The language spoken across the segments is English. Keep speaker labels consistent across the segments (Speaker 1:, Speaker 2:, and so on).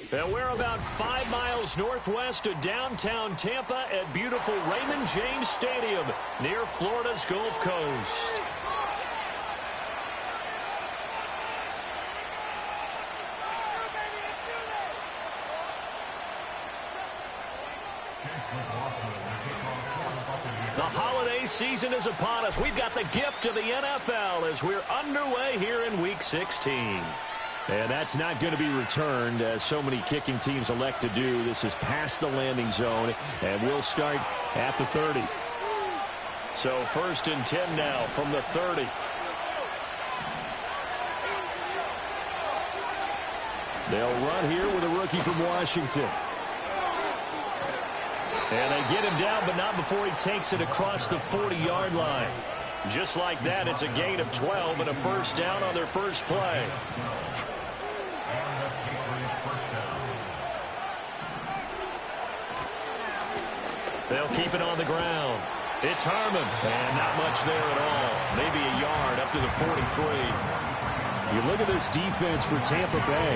Speaker 1: And we're about 5 miles northwest of downtown Tampa at beautiful Raymond James Stadium near Florida's Gulf Coast. The holiday season is upon us. We've got the gift of the NFL as we're underway here in Week 16.
Speaker 2: And that's not going to be returned, as so many kicking teams elect to do. This is past the landing zone, and we'll start at the 30.
Speaker 1: So 1st and 10 now from the 30.
Speaker 2: They'll run here with a rookie from Washington.
Speaker 1: And they get him down, but not before he takes it across the 40-yard line. Just like that, it's a gain of 12 and a first down on their first play. They'll keep it on the ground. It's Harmon, and not much there at all. Maybe a yard up to the 43.
Speaker 2: You look at this defense for Tampa Bay.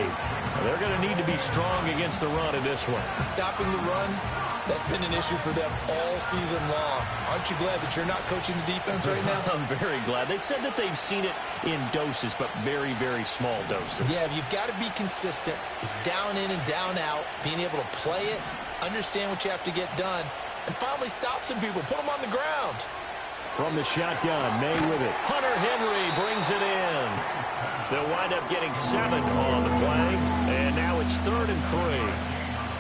Speaker 1: They're going to need to be strong against the run in this one.
Speaker 3: Stopping the run, that's been an issue for them all season long. Aren't you glad that you're not coaching the defense right now?
Speaker 1: I'm very glad. They said that they've seen it in doses, but very, very small doses.
Speaker 3: Yeah, you've got to be consistent. It's down in and down out, being able to play it, understand what you have to get done, and finally stop some people, put them on the ground.
Speaker 2: From the shotgun, May with it.
Speaker 1: Hunter Henry brings it in. They'll wind up getting 7 on the play, and now it's 3rd and 3.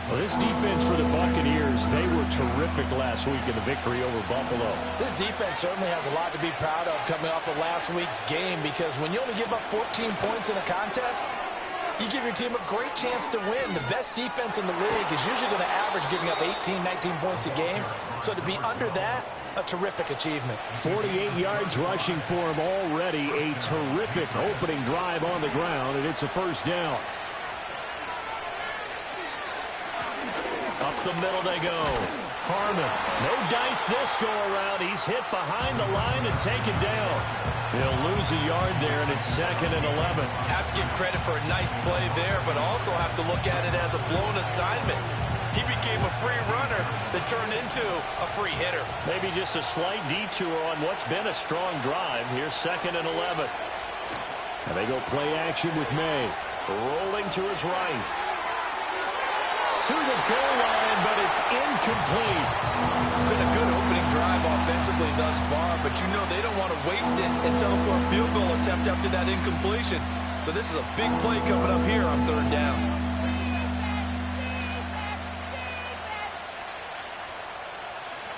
Speaker 2: Well, this defense for the Buccaneers, they were terrific last week in the victory over Buffalo.
Speaker 3: This defense certainly has a lot to be proud of coming off of last week's game, because when you only give up 14 points in a contest, you give your team a great chance to win. The best defense in the league is usually going to average giving up 18, 19 points a game. So to be under that, a terrific achievement.
Speaker 2: 48 yards rushing for him already. A terrific opening drive on the ground, and it's a first down.
Speaker 1: Up the middle they go. Harmon, no dice this go around. He's hit behind the line and taken down. He'll lose a yard there, and it's 2nd and 11.
Speaker 3: Have to give credit for a nice play there, but also have to look at it as a blown assignment. He became a free runner that turned into a free hitter.
Speaker 1: Maybe just a slight detour on what's been a strong drive. Here's 2nd and 11.
Speaker 2: And they go play action with May.
Speaker 1: Rolling to his right. To the goal line, but it's incomplete.
Speaker 3: It's been a good opening drive offensively thus far, but you know they don't want to waste it and settle for a field goal attempt after that incompletion. So this is a big play coming up here on 3rd down.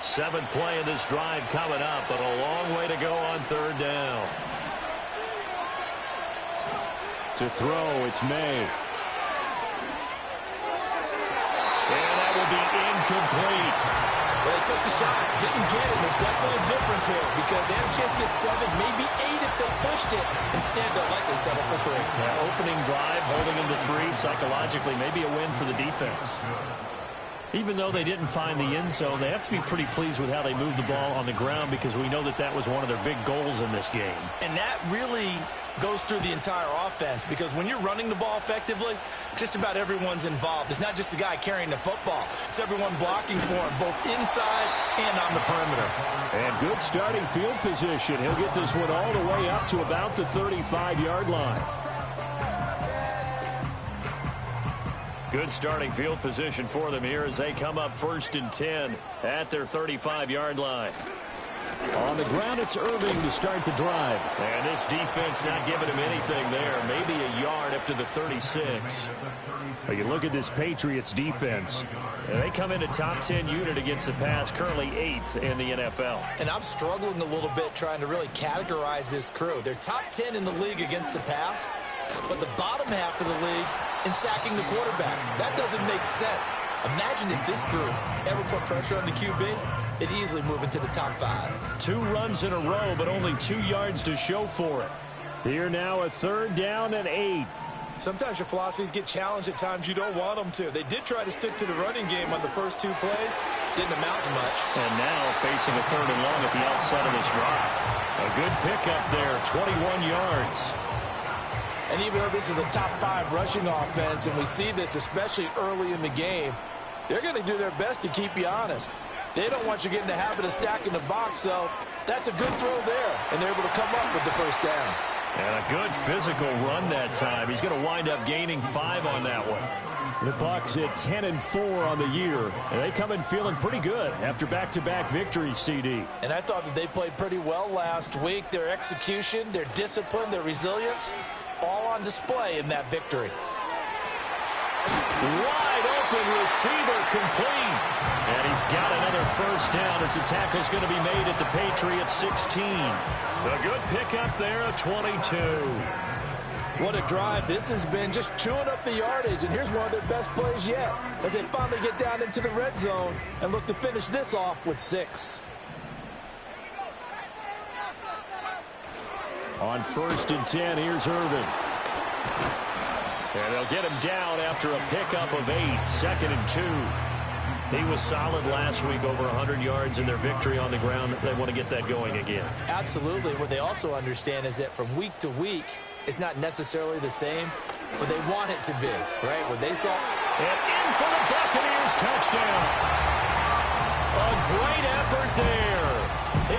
Speaker 1: Seventh play of this drive coming up, but a long way to go on 3rd down.
Speaker 2: To throw, it's May.
Speaker 1: And that will be incomplete.
Speaker 3: Well, they took the shot, didn't get it. There's definitely a difference here because they had a chance to get 7, maybe 8 if they pushed it. Instead, they'll likely settle for 3.
Speaker 1: Yeah, opening drive, holding them to 3 psychologically, maybe a win for the defense. Even though they didn't find the end zone, they have to be pretty pleased with how they moved the ball on the ground because we know that that was one of their big goals in this game.
Speaker 3: And that really goes through the entire offense because when you're running the ball effectively, just about everyone's involved. It's not just the guy carrying the football. It's everyone blocking for him, both inside and on the perimeter.
Speaker 2: And good starting field position. He'll get this one all the way up to about the 35-yard line.
Speaker 1: Good starting field position for them here as they come up 1st and 10 at their 35-yard line.
Speaker 2: On the ground, it's Irving to start the drive.
Speaker 1: And this defense not giving him anything there. Maybe a yard up to the 36.
Speaker 2: But you look at this Patriots defense.
Speaker 1: And they come in a top 10 unit against the pass, currently 8th in the NFL.
Speaker 3: And I'm struggling a little bit trying to really categorize this crew. They're top 10 in the league against the pass, but the bottom half of the league in sacking the quarterback. That doesn't make sense. Imagine if this group ever put pressure on the QB. It'd easily move into the top 5.
Speaker 1: 2 runs in a row, but only 2 yards to show for it.
Speaker 2: Here now a 3rd down and 8.
Speaker 3: Sometimes your philosophies get challenged at times you don't want them to. They did try to stick to the running game on the first 2 plays. Didn't amount to much.
Speaker 1: And now facing a 3rd and long at the outside of this drive. A good pickup there, 21 yards.
Speaker 3: And even though this is a top 5 rushing offense, and we see this especially early in the game, they're going to do their best to keep you honest. They don't want you getting the habit of stacking the box, so that's a good throw there, and they're able to come up with the first down.
Speaker 1: And a good physical run that time. He's going to wind up gaining 5 on that one.
Speaker 2: The Bucs at 10-4 on the year, and they come in feeling pretty good after back-to-back victories, CD.
Speaker 3: And I thought that they played pretty well last week. Their execution, their discipline, their resilience, all on display in that victory.
Speaker 1: Wide open receiver complete. And he's got another first down as the tackle's going to be made at the Patriots 16. A good pickup there at 22.
Speaker 3: What a drive this has been, just chewing up the yardage. And here's one of their best plays yet as they finally get down into the red zone and look to finish this off with 6.
Speaker 2: On 1st and 10, here's Irvin.
Speaker 1: And they'll get him down after a pickup of 8, 2nd and 2. He was solid last week, over 100 yards in their victory on the ground. They want to get that going again.
Speaker 3: Absolutely. What they also understand is that from week to week, it's not necessarily the same, but they want it to be, right? What they saw.
Speaker 1: And in for the Buccaneers, touchdown. A great effort there.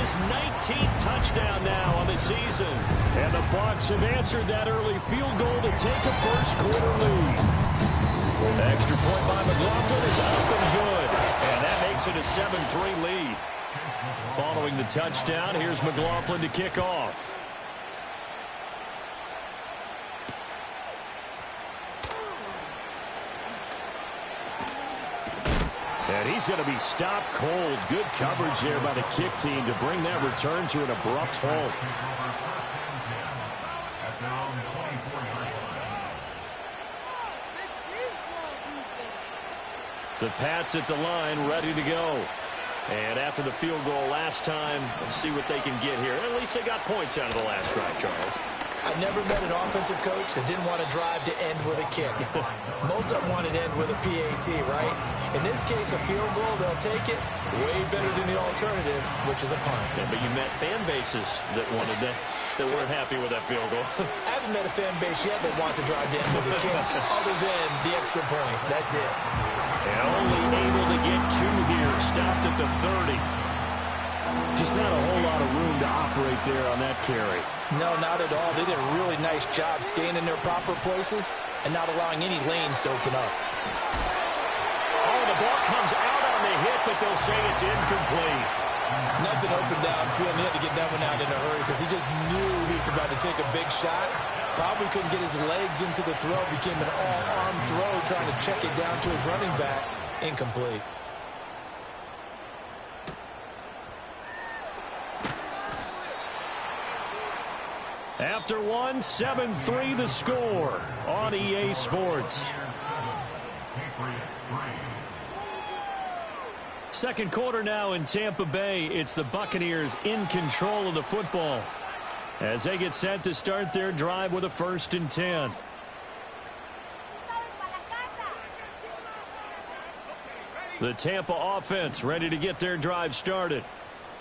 Speaker 1: His 19th touchdown now on the season.
Speaker 2: And the Bucs have answered that early field goal to take a first-quarter lead.
Speaker 1: Extra point by McLaughlin is up and good. And that makes it a 7-3 lead. Following the touchdown, here's McLaughlin to kick off.
Speaker 2: And he's going to be stopped cold. Good coverage there by the kick team to bring that return to an abrupt halt.
Speaker 1: The Pats at the line, ready to go. And after the field goal last time, let's see what they can get here. At least they got points out of the last drive, Charles.
Speaker 3: I never met an offensive coach that didn't want to drive to end with a kick. Most of them wanted to end with a PAT, right? In this case, a field goal, they'll take it. Way better than the alternative, which is a punt.
Speaker 1: Yeah, but you met fan bases that wanted that weren't happy with that field goal.
Speaker 3: I haven't met a fan base yet that wants to drive to end with a kick, other than the extra point. That's it.
Speaker 1: And only able to get 2 here. Stopped at the 30.
Speaker 2: Just not a whole lot of room to operate there on that carry.
Speaker 3: No, not at all. They did a really nice job staying in their proper places and not allowing any lanes to open up.
Speaker 1: Oh, the ball comes out on the hit, but they'll say it's incomplete.
Speaker 3: Nothing open downfield, and he had to get that one out in a hurry because he just knew he was about to take a big shot. Probably couldn't get his legs into the throw. Became an all-arm throw trying to check it down to his running back. Incomplete.
Speaker 1: After 1, 7-3 the score on EA Sports. Second quarter now in Tampa Bay. It's the Buccaneers in control of the football as they get set to start their drive with a 1st and 10. The Tampa offense ready to get their drive started.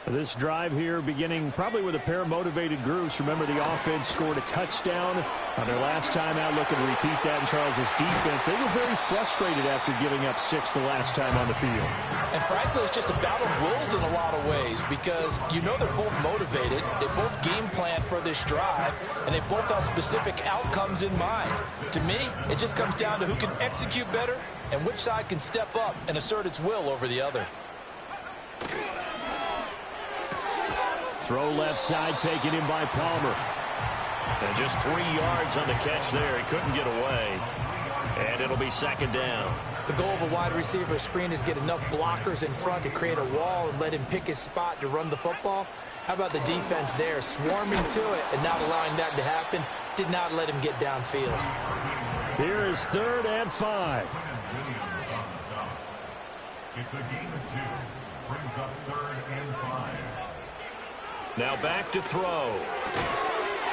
Speaker 2: This drive here beginning probably with a pair of motivated groups. Remember, the offense scored a touchdown on their last time out. Looking to repeat that in Charles's defense. They were very frustrated after giving up 6 the last time on the field.
Speaker 3: And frankly, it's just a battle of wills in a lot of ways because you know they're both motivated. They both game plan for this drive, and they both have specific outcomes in mind. To me, it just comes down to who can execute better and which side can step up and assert its will over the other.
Speaker 2: Throw left side, taken in by Palmer.
Speaker 1: And just 3 yards on the catch there. He couldn't get away. And it'll be 2nd down.
Speaker 3: The goal of a wide receiver screen is get enough blockers in front to create a wall and let him pick his spot to run the football. How about the defense there, swarming to it and not allowing that to happen? Did not let him get downfield.
Speaker 2: Here is 3rd and 5.
Speaker 4: It's a game of 2. Brings up 3rd and 5.
Speaker 1: Now back to throw.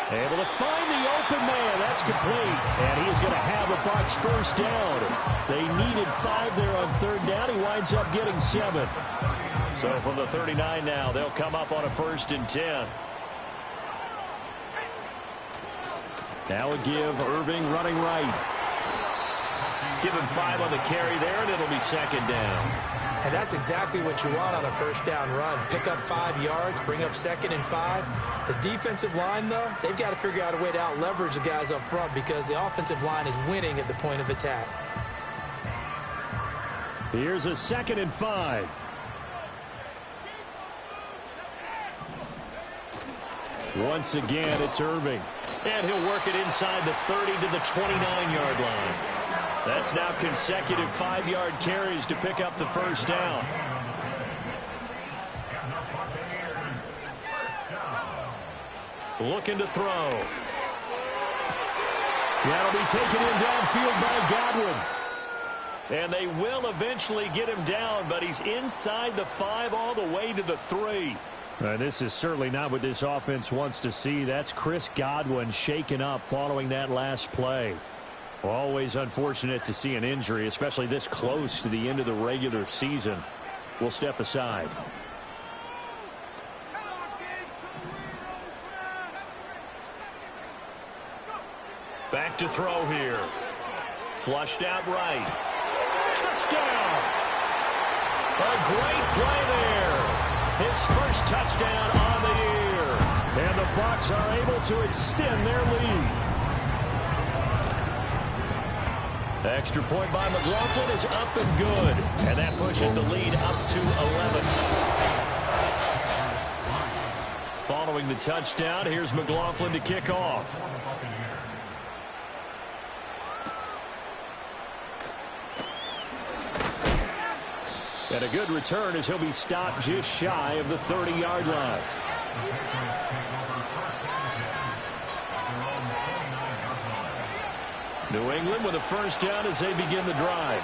Speaker 2: Able to find the open man. That's complete. And he is going to have a Bucs first down. They needed 5 there on 3rd down. He winds up getting 7.
Speaker 1: So from the 39 now, they'll come up on a 1st and 10.
Speaker 2: Now a give, Irving running right.
Speaker 1: Give him 5 on the carry there, and it'll be second down.
Speaker 3: And that's exactly what you want on a first down run. Pick up 5 yards, bring up 2nd and 5. The defensive line, though, they've got to figure out a way to out-leverage the guys up front because the offensive line is winning at the point of attack.
Speaker 2: Here's a 2nd and 5. Once again, it's Irving.
Speaker 1: And he'll work it inside the 30 to the 29-yard line. That's now consecutive 5-yard carries to pick up the first down. Looking to throw.
Speaker 2: That'll be taken in downfield by Godwin.
Speaker 1: And they will eventually get him down, but he's inside the 5 all the way to the 3.
Speaker 2: This is certainly not what this offense wants to see. That's Chris Godwin shaken up following that last play. Always unfortunate to see an injury, especially this close to the end of the regular season. We'll step aside.
Speaker 1: Back to throw here. Flushed out right. Touchdown! A great play there. His first touchdown on the year.
Speaker 2: And the Bucs are able to extend their lead.
Speaker 1: Extra point by McLaughlin is up and good. And that pushes the lead up to 11. Following the touchdown, here's McLaughlin to kick off.
Speaker 2: And a good return as he'll be stopped just shy of the 30-yard line.
Speaker 1: New England with a first down as they begin the drive.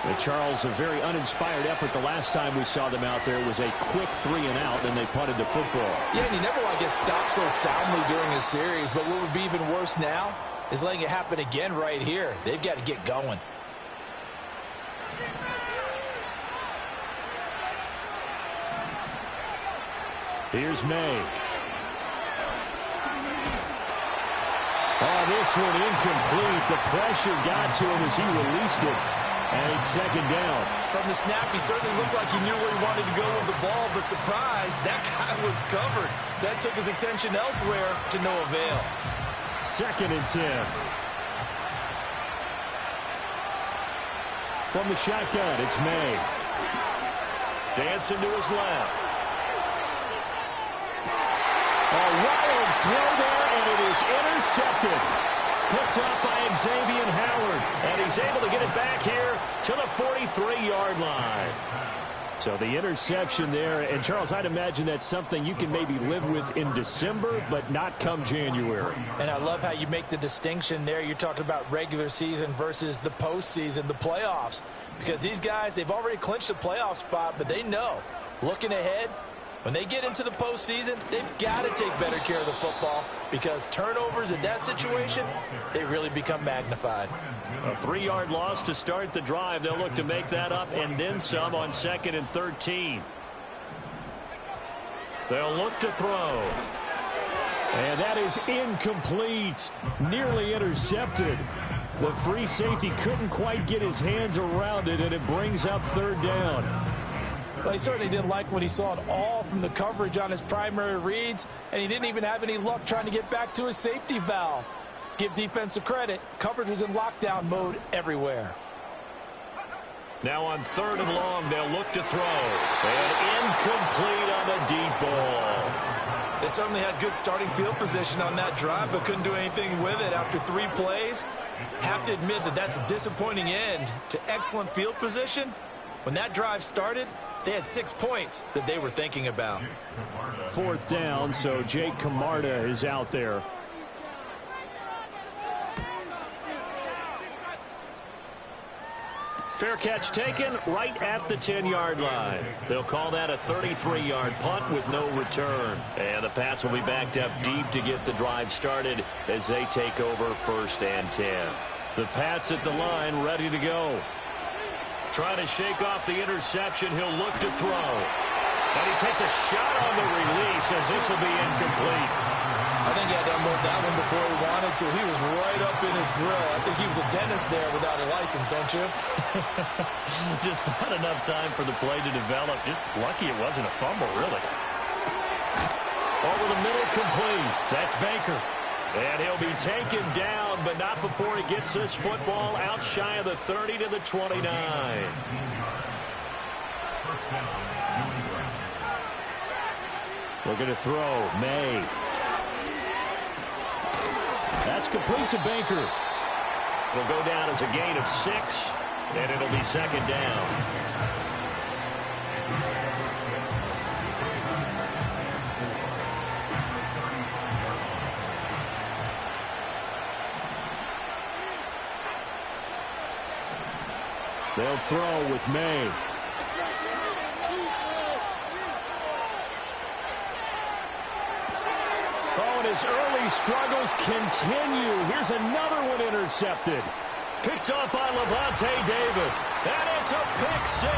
Speaker 2: And Charles, a very uninspired effort. The last time we saw them out there was a quick 3 and out, and they punted the football.
Speaker 3: Yeah, and you never want to get stopped so soundly during a series, but what would be even worse now is letting it happen again right here. They've got to get going.
Speaker 2: Here's May. Oh, this one incomplete. The pressure got to him as he released it. And it's second down.
Speaker 3: From the snap, he certainly looked like he knew where he wanted to go with the ball, but surprise, that guy was covered. So that took his attention elsewhere to no avail.
Speaker 2: 2nd and 10. From the shotgun, it's May.
Speaker 1: Dancing to his left.
Speaker 2: A wild throw there, and it is intercepted.
Speaker 1: Picked up by Xavier Howard. And he's able to get it back here to the 43-yard line.
Speaker 2: So the interception there. And, Charles, I'd imagine that's something you can maybe live with in December, but not come January.
Speaker 3: And I love how you make the distinction there. You're talking about regular season versus the postseason, the playoffs. Because these guys, they've already clinched a playoff spot, but they know, looking ahead, when they get into the postseason, they've got to take better care of the football because turnovers in that situation, they really become magnified.
Speaker 1: A 3-yard loss to start the drive. They'll look to make that up and then some on 2nd and 13. They'll look to throw.
Speaker 2: And that is incomplete. Nearly intercepted. The free safety couldn't quite get his hands around it, and it brings up 3rd down.
Speaker 3: Well, he certainly didn't like when he saw it all from the coverage on his primary reads, and he didn't even have any luck trying to get back to his safety valve. Give defensive credit. Coverage was in lockdown mode everywhere.
Speaker 1: Now on 3rd and long, they'll look to throw. And incomplete on the deep ball.
Speaker 3: They certainly had good starting field position on that drive, but couldn't do anything with it after 3 plays. Have to admit that that's a disappointing end to excellent field position. When that drive started, they had 6 points that they were thinking about.
Speaker 2: 4th down, so Jake Camarda is out there.
Speaker 1: Fair catch taken right at the 10-yard line. They'll call that a 33-yard punt with no return. And the Pats will be backed up deep to get the drive started as they take over 1st and 10. The Pats at the line ready to go. Trying to shake off the interception. He'll look to throw. And he takes a shot on the release as this will be incomplete.
Speaker 3: I think he had to unload that one before he wanted to. He was right up in his grill. I think he was a dentist there without a license, don't you?
Speaker 1: Just not enough time for the play to develop. Just lucky it wasn't a fumble, really. Over the middle, complete. That's Baker. And he'll be taken down, but not before he gets this football out shy of the 30 to the 29.
Speaker 2: Looking to throw. May. That's complete to Baker.
Speaker 1: Will go down as a gain of 6, and it'll be second down.
Speaker 2: They'll throw with May. Oh, and his early struggles continue. Here's another one intercepted.
Speaker 1: Picked up by Levante David. And it's a pick 6.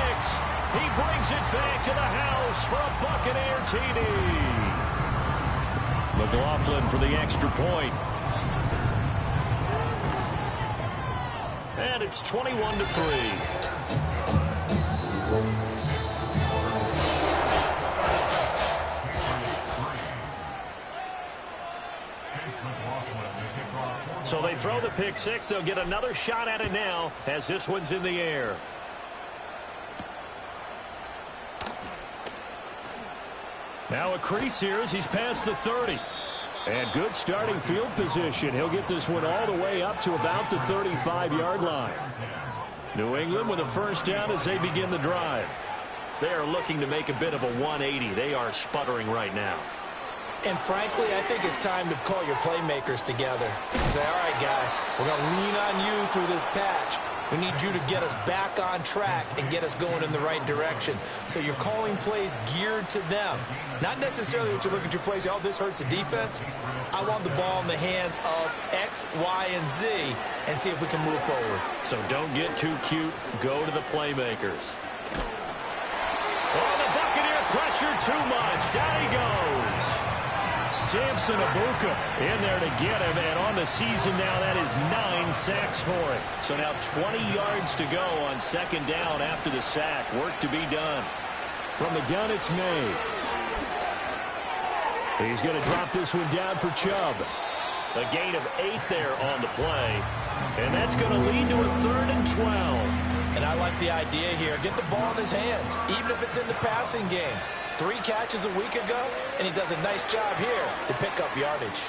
Speaker 1: He brings it back to the house for a Buccaneer TD. McLaughlin for the extra point. And it's 21-3. So they throw the pick 6. They'll get another shot at it now as this one's in the air. Now a crease here as he's past the 30.
Speaker 2: And good starting field position. He'll get this one all the way up to about the 35-yard line.
Speaker 1: New England with a first down as they begin the drive. They are looking to make a bit of a 180. They are sputtering right now.
Speaker 3: And frankly, I think it's time to call your playmakers together and say, all right, guys, we're going to lean on you through this patch. We need you to get us back on track and get us going in the right direction. So you're calling plays geared to them. Not necessarily what you look at your plays, oh, this hurts the defense. I want the ball in the hands of X, Y, and Z and see if we can move forward.
Speaker 1: So don't get too cute. Go to the playmakers. Oh, the Buccaneer pressure too much. Down he goes.
Speaker 2: Samson Abuka in there to get him, and on the season now, that is 9 sacks for him.
Speaker 1: So now 20 yards to go on second down after the sack. Work to be done.
Speaker 2: From the gun, it's May. He's going to drop this one down for Chubb.
Speaker 1: A gain of 8 there on the play, and that's going to lead to a 3rd and 12.
Speaker 3: And I like the idea here. Get the ball in his hands, even if it's in the passing game. 3 catches a week ago, and he does a nice job here to pick up yardage.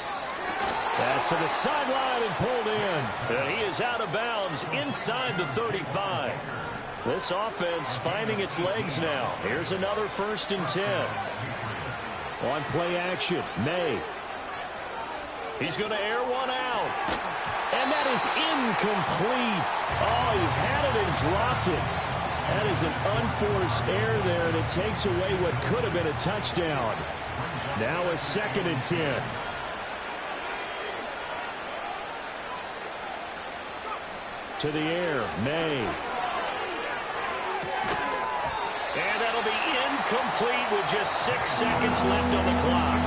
Speaker 2: Pass to the sideline and pulled in.
Speaker 1: And he is out of bounds inside the 35. This offense finding its legs now. Here's another 1st and 10.
Speaker 2: On play action, May.
Speaker 1: He's going to air one out.
Speaker 2: And that is incomplete. Oh, he had it and dropped it. That is an unforced error there, and it takes away what could have been a touchdown. Now a 2nd and 10. To the air, May.
Speaker 1: And that'll be incomplete with just 6 seconds left on the clock.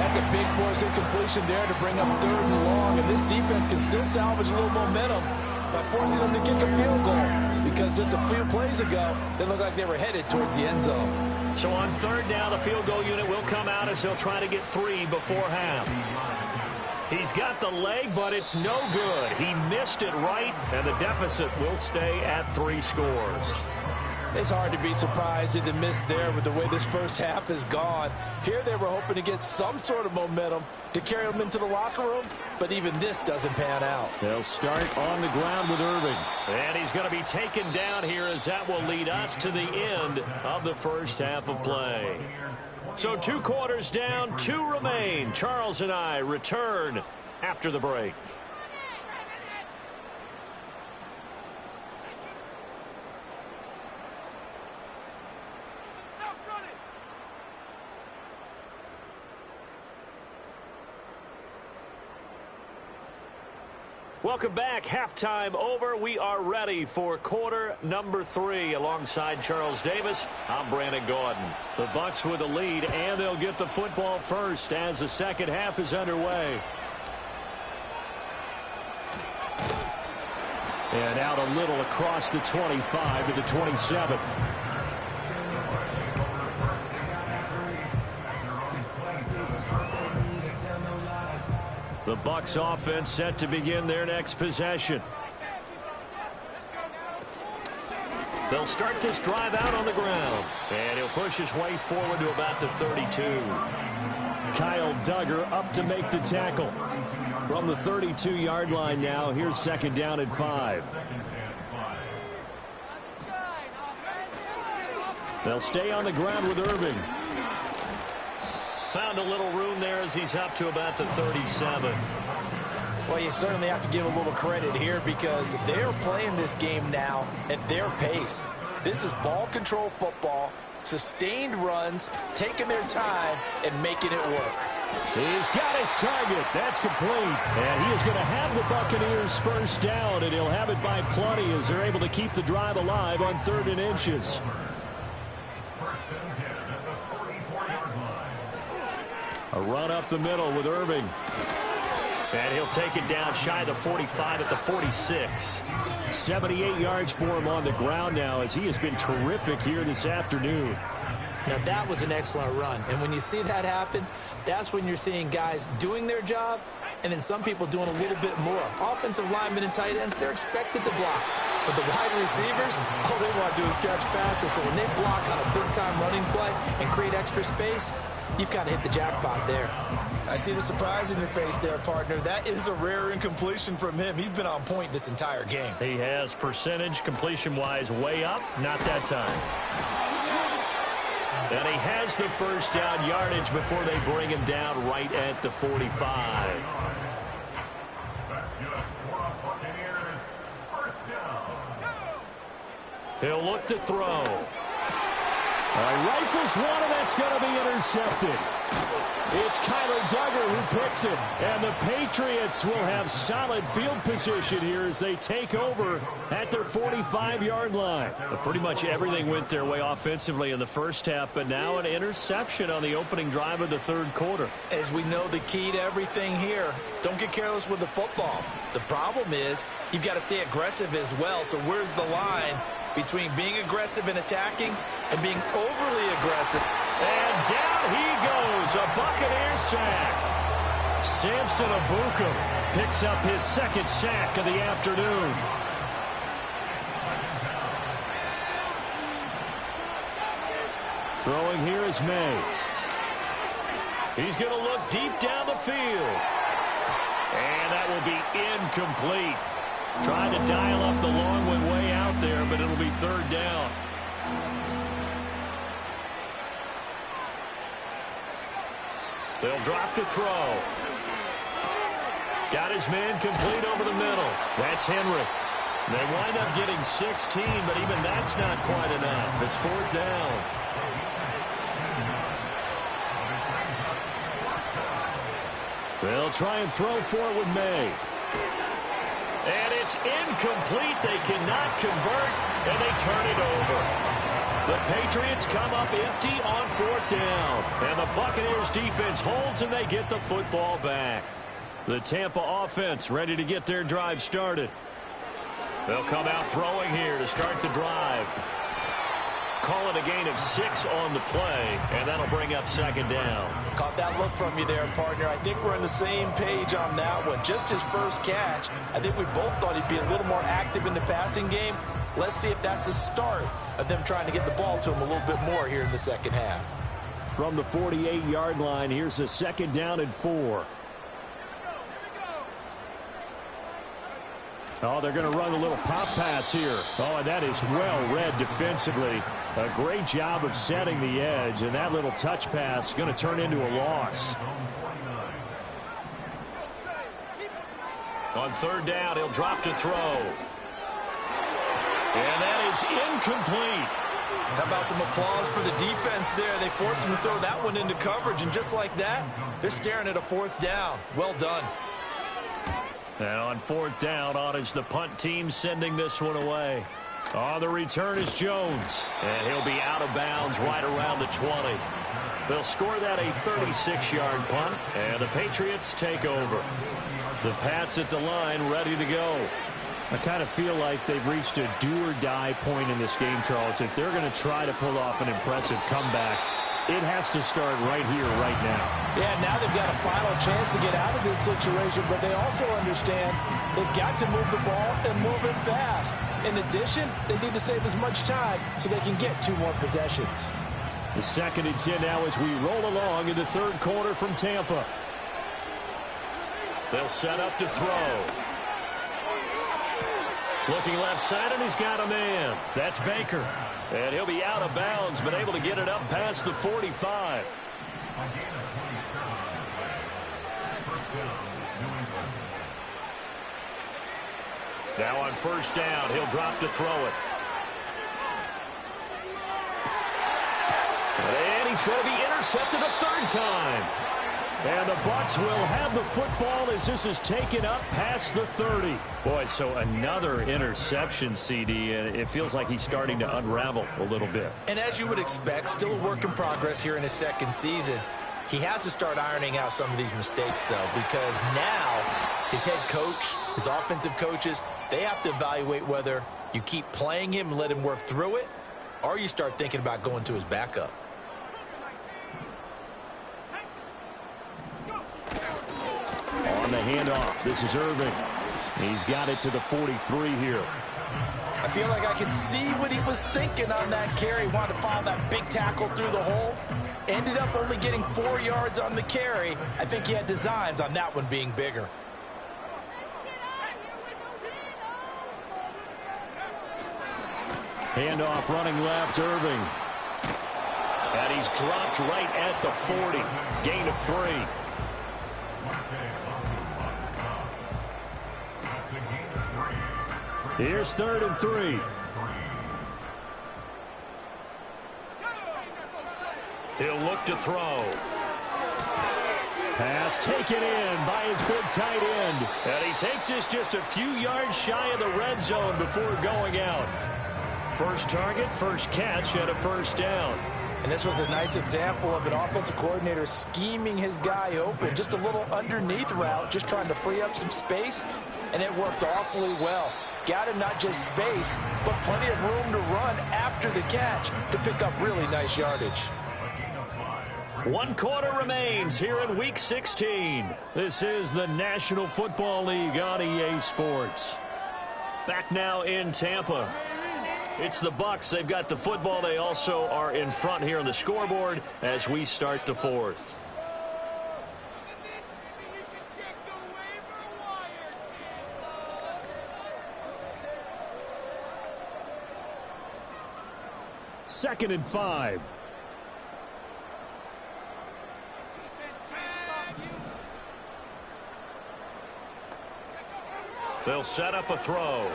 Speaker 3: That's a big force incompletion there to bring up 3rd and long, and this defense can still salvage a little momentum by forcing them to kick a field goal, because just a few plays ago, they looked like they were headed towards the end zone.
Speaker 1: So on 3rd down, the field goal unit will come out as he'll try to get 3 before half. He's got the leg, but it's no good. He missed it right, and the deficit will stay at 3 scores.
Speaker 3: It's hard to be surprised at the miss there with the way this first half has gone. Here they were hoping to get some sort of momentum to carry them into the locker room, but even this doesn't pan out.
Speaker 2: They'll start on the ground with Irving.
Speaker 1: And he's going to be taken down here as that will lead us to the end of the first half of play. So 2 quarters down, 2 remain. Charles and I return after the break. Welcome back. Halftime over. We are ready for quarter number 3. Alongside Charles Davis, I'm Brandon Gordon. The Bucs with the lead, and they'll get the football first as the second half is underway. And out a little across the 25 to the 27. The Bucs offense set to begin their next possession. They'll start this drive out on the ground. And he'll push his way forward to about the 32. Kyle Duggar up to make the tackle. From the 32-yard line now, here's second down and 5. They'll stay on the ground with Irving. Found a little room there as he's up to about the 37.
Speaker 3: Well, you certainly have to give a little credit here because they're playing this game now at their pace. This is ball control football, sustained runs, taking their time, and making it work.
Speaker 2: He's got his target. That's complete. And he is going to have the Buccaneers first down, and he'll have it by plenty as they're able to keep the drive alive on 3rd and inches. A run up the middle with Irving.
Speaker 1: And he'll take it down shy of the 45 at the 46.
Speaker 2: 78 yards for him on the ground now as he has been terrific here this afternoon.
Speaker 3: Now, that was an excellent run. And when you see that happen, that's when you're seeing guys doing their job and then some people doing a little bit more. Offensive linemen and tight ends, they're expected to block. But the wide receivers, all they want to do is catch passes. So when they block on a big-time running play and create extra space, you've kind of hit the jackpot there. I see the surprise in your face there, partner. That is a rare incompletion from him. He's been on point this entire game.
Speaker 1: He has percentage completion-wise way up. Not that time. And he has the first down yardage before they bring him down right at the 45.
Speaker 4: That's good. For Buccaneers, first down.
Speaker 1: He'll look to throw.
Speaker 2: Rifles one, and that's going to be intercepted. It's Kyler Duggar who picks it. And the Patriots will have solid field position here as they take over at their 45-yard line.
Speaker 1: But pretty much everything went their way offensively in the first half, but now an interception on the opening drive of the 3rd quarter.
Speaker 3: As we know, the key to everything here, don't get careless with the football. The problem is you've got to stay aggressive as well. So where's the line between being aggressive and attacking and being overly aggressive?
Speaker 1: And down he goes, a Buccaneer sack. Samson Abukum picks up his 2nd sack of the afternoon.
Speaker 2: Throwing here is May.
Speaker 1: He's going to look deep down the field. And that will be incomplete. Trying to dial up the long one way out there, but it'll be 3rd down. They'll drop to throw. Got his man complete over the middle. That's Henry. They wind up getting 16, but even that's not quite enough. It's 4th down.
Speaker 2: They'll try and throw for it with May.
Speaker 1: And it's incomplete. They cannot convert, and they turn it over. The Patriots come up empty on 4th down. And the Buccaneers defense holds, and they get the football back. The Tampa offense ready to get their drive started. They'll come out throwing here to start the drive. Call it a gain of 6 on the play, and that'll bring up 2nd down.
Speaker 3: Caught that look from you there, partner. I think we're on the same page on that one. Just his first catch, I think we both thought he'd be a little more active in the passing game. Let's see if that's the start of them trying to get the ball to him a little bit more here in the second half.
Speaker 2: From the 48-yard line, here's a 2nd down and 4. Oh, they're going to run a little pop pass here. Oh, and that is well read defensively. A great job of setting the edge, and that little touch pass is going to turn into a loss.
Speaker 1: On 3rd down, he'll drop to throw. And that is incomplete.
Speaker 3: How about some applause for the defense there? They forced him to throw that one into coverage, and just like that, they're staring at a 4th down. Well done.
Speaker 1: Now on fourth down, on is the punt team sending this one away. On the return is Jones, and he'll be out of bounds right around the 20. They'll score that a 36-yard punt, and the Patriots take over. The Pats at the line ready to go.
Speaker 2: I kind of feel like they've reached a do-or-die point in this game, Charles. If they're going to try to pull off an impressive comeback, it has to start right here, right now.
Speaker 3: Yeah, now they've got a final chance to get out of this situation, but they also understand they've got to move the ball and move it fast. In addition, they need to save as much time so they can get 2 more possessions.
Speaker 2: The 2nd and 10 now as we roll along in the third quarter from Tampa.
Speaker 1: They'll set up to throw. Looking left side, and he's got a man. That's Baker. And he'll be out of bounds, but able to get it up past the 45. Now on first down, he'll drop to throw it. And he's going to be intercepted a 3rd time.
Speaker 2: And the Bucs will have the football as this is taken up past the 30.
Speaker 1: Boy, so another interception, CD, and it feels like he's starting to unravel a little bit.
Speaker 3: And as you would expect, still a work in progress here in his 2nd season. He has to start ironing out some of these mistakes, though, because now his head coach, his offensive coaches, they have to evaluate whether you keep playing him and let him work through it, or you start thinking about going to his backup.
Speaker 2: On the handoff, this is Irving. He's got it to the 43 here.
Speaker 3: I feel like I can see what he was thinking on that carry. Wanted to follow that big tackle through the hole. Ended up only getting 4 yards on the carry. I think he had designs on that one being bigger.
Speaker 2: Handoff running left, Irving.
Speaker 1: And he's dropped right at the 40. Gain of 3.
Speaker 2: Here's 3rd and 3.
Speaker 1: He'll look to throw.
Speaker 2: Pass taken in by his big tight end.
Speaker 1: And he takes this just a few yards shy of the red zone before going out. First target, first catch, and a 1st down.
Speaker 3: And this was a nice example of an offensive coordinator scheming his guy open. Just a little underneath route, just trying to free up some space, and it worked awfully well. Got him not just space, but plenty of room to run after the catch to pick up really nice yardage.
Speaker 1: 1 quarter remains here in Week 16.
Speaker 2: This is the National Football League on EA Sports.
Speaker 1: Back now in Tampa. It's the Bucs. They've got the football. They also are in front here on the scoreboard as we start the 4th.
Speaker 2: Second and 5.
Speaker 1: They'll set up a throw.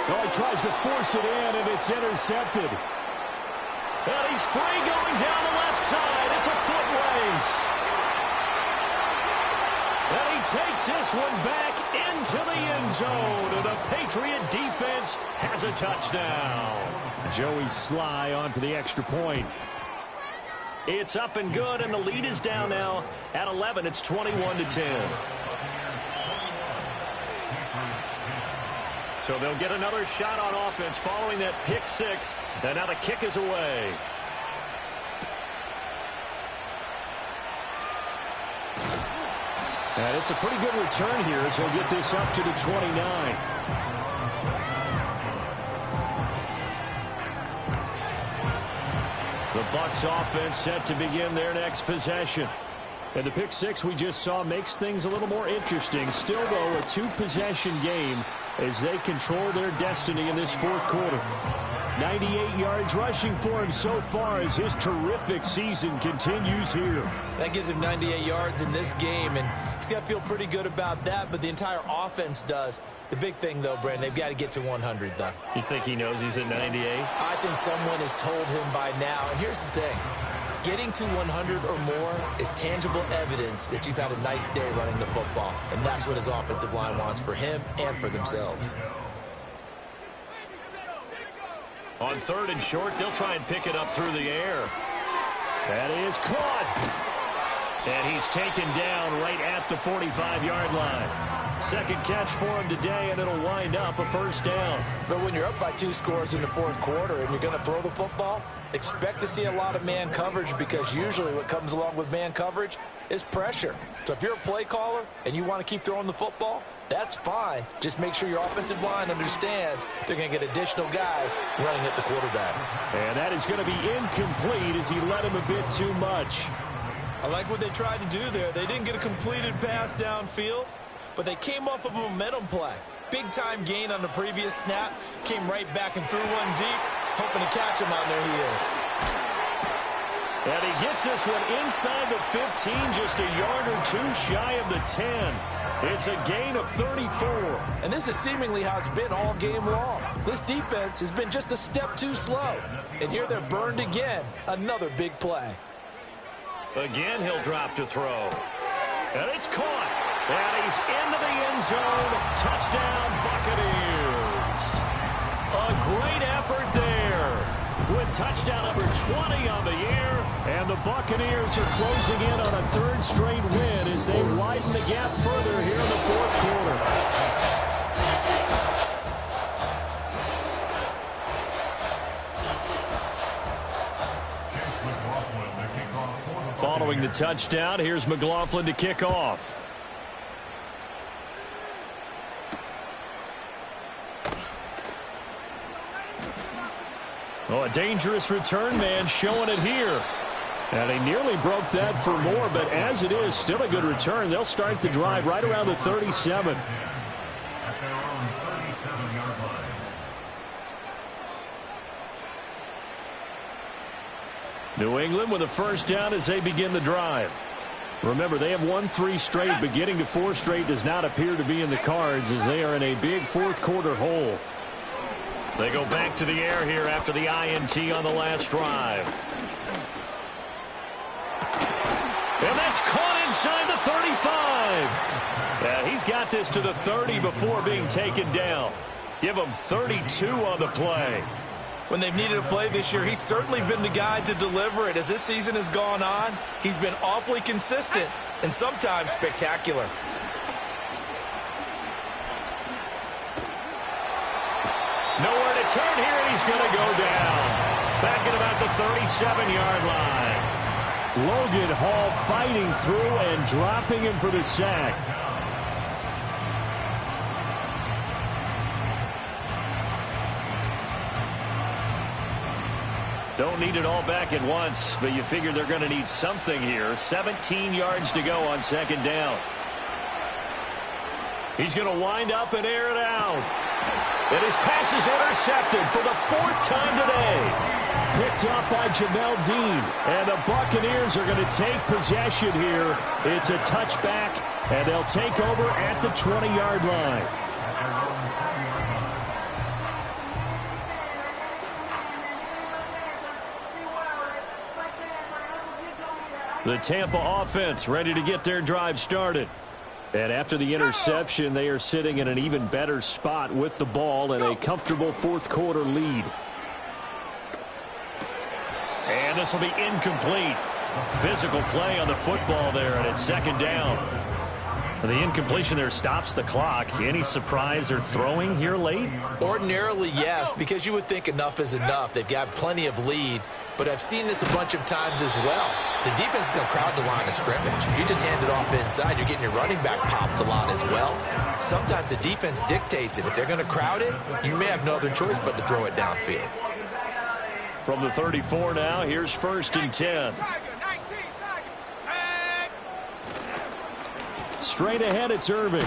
Speaker 2: Oh, he tries to force it in, and it's intercepted.
Speaker 1: And he's free going down the left side. It's a foot race. And he takes this one back into the end zone. And the Patriot defense has a touchdown.
Speaker 2: Joey Sly on for the extra point.
Speaker 1: It's up and good, and the lead is down now at 11. It's 21-10. So they'll get another shot on offense following that pick 6. And now the kick is away.
Speaker 2: And it's a pretty good return here as he'll get this up to the 29.
Speaker 1: The Bucs offense set to begin their next possession.
Speaker 2: And the pick 6 we just saw makes things a little more interesting. Still, though, a 2-possession game as they control their destiny in this 4th quarter. 98 yards rushing for him so far as his terrific season continues here.
Speaker 3: That gives him 98 yards in this game, and he's got to feel pretty good about that, but the entire offense does. The big thing, though, Brandon, they've got to get to 100, though.
Speaker 1: You think he knows he's at 98?
Speaker 3: I think someone has told him by now, and here's the thing. Getting to 100 or more is tangible evidence that you've had a nice day running the football, and that's what his offensive line wants for him and for themselves.
Speaker 1: On 3rd and short, they'll try and pick it up through the air. That is caught. And he's taken down right at the 45-yard line. Second catch for him today, and it'll wind up a first down.
Speaker 3: But when you're up by 2 scores in the 4th quarter and you're going to throw the football, expect to see a lot of man coverage, because usually what comes along with man coverage is pressure. So if you're a play caller and you want to keep throwing the football, that's fine. Just make sure your offensive line understands they're going to get additional guys running at the quarterback.
Speaker 2: And that is going to be incomplete as he led him a bit too much.
Speaker 5: I like what they tried to do there. They didn't get a completed pass downfield, but they came off of a momentum play. Big-time gain on the previous snap, came right back and threw one deep, hoping to catch them on their heels.
Speaker 1: And he gets this one inside the 15, just a yard or two shy of the 10. It's a gain of 34.
Speaker 3: And this is seemingly how it's been all game long. This defense has been just a step too slow. And here they're burned again. Another big play.
Speaker 1: Again, he'll drop to throw. And it's caught. And he's into the end zone. Touchdown, Buccaneers. A great effort there. With touchdown number 20 on the year. And the Buccaneers are closing in on a 3rd straight win as they widen the gap further here in the 4th quarter. Following the touchdown, here's McLaughlin to kick off. Oh, a dangerous return man showing it here. And he nearly broke that for more, but as it is, still a good return. They'll start the drive right around the 37.
Speaker 4: At their own 37-yard line.
Speaker 1: New England with a first down as they begin the drive. Remember, they have won 3 straight, but getting to 4 straight does not appear to be in the cards as they are in a big 4th quarter hole. They go back to the air here after the INT on the last drive. And that's caught inside the 35. Yeah, he's got this to the 30 before being taken down. Give him 32 on the play.
Speaker 5: When they've needed a play this year, he's certainly been the guy to deliver it. As this season has gone on, he's been awfully consistent and sometimes spectacular.
Speaker 1: Nowhere to turn here, and he's going to go down. Back at about the 37-yard line.
Speaker 2: Logan Hall fighting through and dropping him for the sack.
Speaker 1: Don't need it all back at once, but you figure they're going to need something here. 17 yards to go on 2nd down. He's going to wind up and air it out. And his pass is intercepted for the 4th time today.
Speaker 2: Picked up by Jamel Dean. And the Buccaneers are going to take possession here. It's a touchback, and they'll take over at the 20-yard line.
Speaker 1: The Tampa offense ready to get their drive started. And after the interception, they are sitting in an even better spot with the ball and a comfortable 4th quarter lead. And this will be incomplete. Physical play on the football there, and it's 2nd down. The incompletion there stops the clock. Any surprise they're throwing here late?
Speaker 3: Ordinarily, yes, because you would think enough is enough. They've got plenty of lead, but I've seen this a bunch of times as well. The defense is going to crowd the line of scrimmage. If you just hand it off inside, you're getting your running back popped a lot as well. Sometimes the defense dictates it. If they're going to crowd it, you may have no other choice but to throw it downfield.
Speaker 1: From the 34 now, here's 1st and 10. Straight ahead, it's Irving.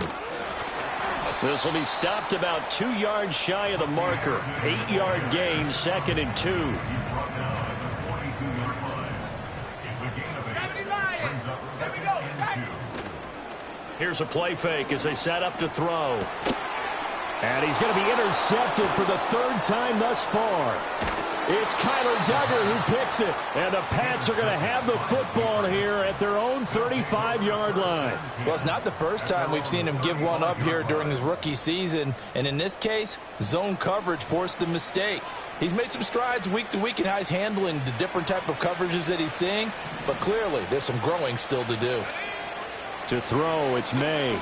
Speaker 1: This will be stopped about 2 yards shy of the marker. 8-yard gain, 2nd and 2. Here's a play fake as they set up to throw.
Speaker 2: And he's going to be intercepted for the 3rd time thus far. It's Kyler Duggar who picks it. And the Pats are going to have the football here at their own 35-yard line.
Speaker 3: Well, it's not the first time we've seen him give one up here during his rookie season. And in this case, zone coverage forced the mistake. He's made some strides week to week in how he's handling the different type of coverages that he's seeing. But clearly, there's some growing still to do.
Speaker 2: To throw, it's May.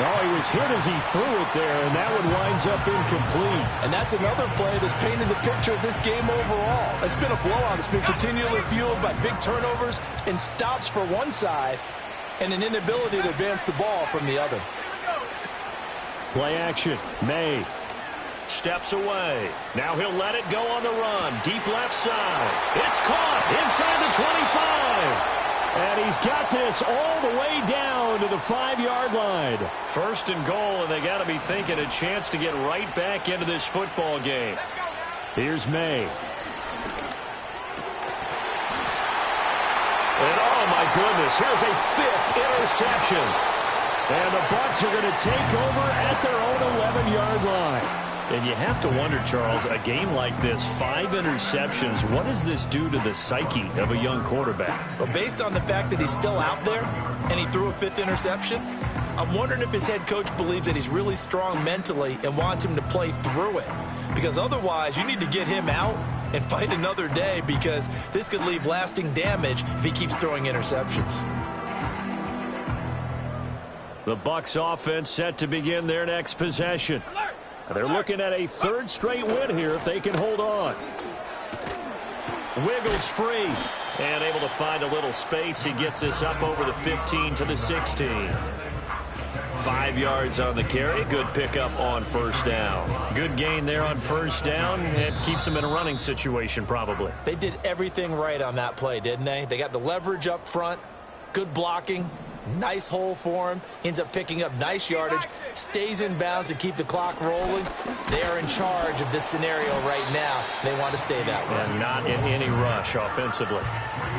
Speaker 2: Oh, he was hit as he threw it there, and that one winds up incomplete.
Speaker 3: And that's another play that's painted the picture of this game overall. It's been a blowout. It's been continually fueled by big turnovers and stops for one side and an inability to advance the ball from the other.
Speaker 2: Play action. May.
Speaker 1: Steps away. Now he'll let it go on the run. Deep left side. It's caught inside the 25.
Speaker 2: And he's got this all the way down to the 5-yard line.
Speaker 1: First and goal, and they got to be thinking a chance to get right back into this football game.
Speaker 2: Here's May.
Speaker 1: And oh my goodness, here's a 5th interception.
Speaker 2: And the Bucs are going to take over at their own 11-yard line.
Speaker 1: And you have to wonder, Charles, a game like this, 5 interceptions, what does this do to the psyche of a young quarterback?
Speaker 3: Well, based on the fact that he's still out there and he threw a 5th interception, I'm wondering if his head coach believes that he's really strong mentally and wants him to play through it. Because otherwise, you need to get him out and fight another day, because this could leave lasting damage if he keeps throwing interceptions.
Speaker 2: The Bucs offense set to begin their next possession. They're looking at a 3rd straight win here if they can hold on.
Speaker 1: Wiggles free and able to find a little space. He gets this up over the 15 to the 16. 5 yards on the carry. Good pickup on first down. Good gain there on first down. It keeps them in a running situation probably.
Speaker 3: They did everything right on that play, didn't they? They got the leverage up front, good blocking, nice hole for him, ends up picking up nice yardage, stays in bounds to keep the clock rolling. They are in charge of this scenario right now. They want to stay that way.
Speaker 1: And not in any rush offensively.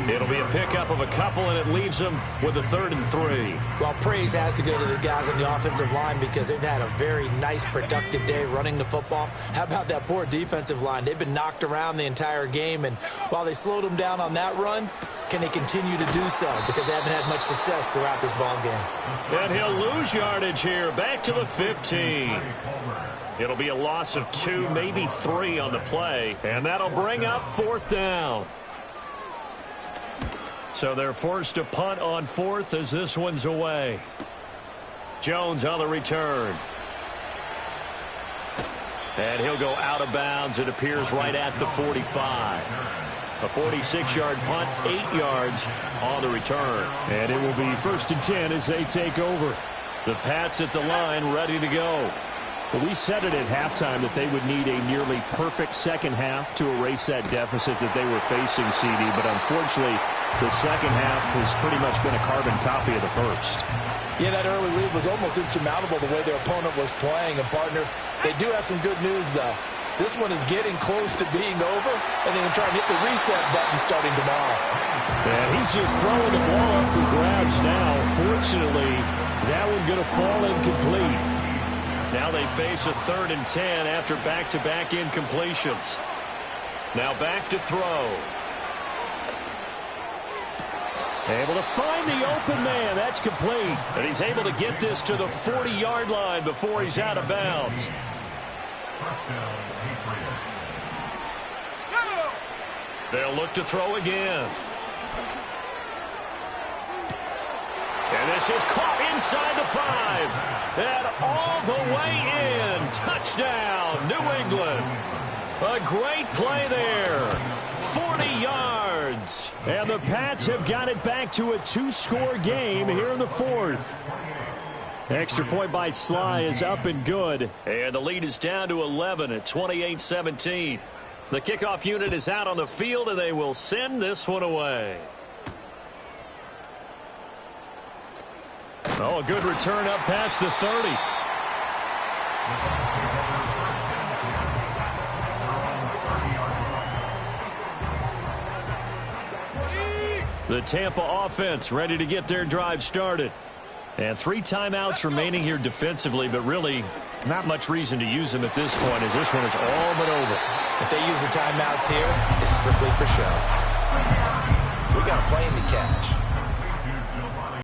Speaker 1: It'll be a pickup of a couple, and it leaves them with a 3rd and 3.
Speaker 3: Well, praise has to go to the guys on the offensive line, because they've had a very nice, productive day running the football. How about that poor defensive line? They've been knocked around the entire game, and while they slowed them down on that run, can they continue to do so? Because they haven't had much success throughout this ball game.
Speaker 1: And he'll lose yardage here, back to the 15. It'll be a loss of 2, maybe 3 on the play, and that'll bring up 4th down. So they're forced to punt on 4th as this one's away. Jones on the return. And he'll go out of bounds. It appears right at the 45. A 46-yard punt, 8 yards on the return.
Speaker 2: And it will be 1st and 10 as they take over.
Speaker 1: The Pats at the line, ready to go.
Speaker 2: Well, we said it at halftime that they would need a nearly perfect second half to erase that deficit that they were facing, CD. But unfortunately, the second half has pretty much been a carbon copy of the first.
Speaker 3: Yeah, that early lead was almost insurmountable the way their opponent was playing. And, partner, they do have some good news, though. This one is getting close to being over, and they can try and hit the reset button starting tomorrow.
Speaker 2: And he's just throwing the ball up for grabs now. Fortunately, that one going to fall incomplete.
Speaker 1: Now they face a 3rd and 10 after back-to-back incompletions. Now back to throw.
Speaker 2: Able to find the open man. That's complete.
Speaker 1: And he's able to get this to the 40-yard line before he's out of bounds. They'll look to throw again. And this is caught inside the 5. And all the way in. Touchdown, New England. A great play there. 40 yards.
Speaker 2: And the Pats have got it back to a 2-score game here in the 4th. Extra point by Sly is up and good.
Speaker 1: And the lead is down to 11 at 28-17. The kickoff unit is out on the field, and they will send this one away. Oh, a good return up past the 30. The Tampa offense ready to get their drive started. And 3 timeouts remaining here defensively, but really Not much reason to use him at this point, as this one is all but over.
Speaker 3: If they use the timeouts here, it's strictly for show. We got a plane to catch.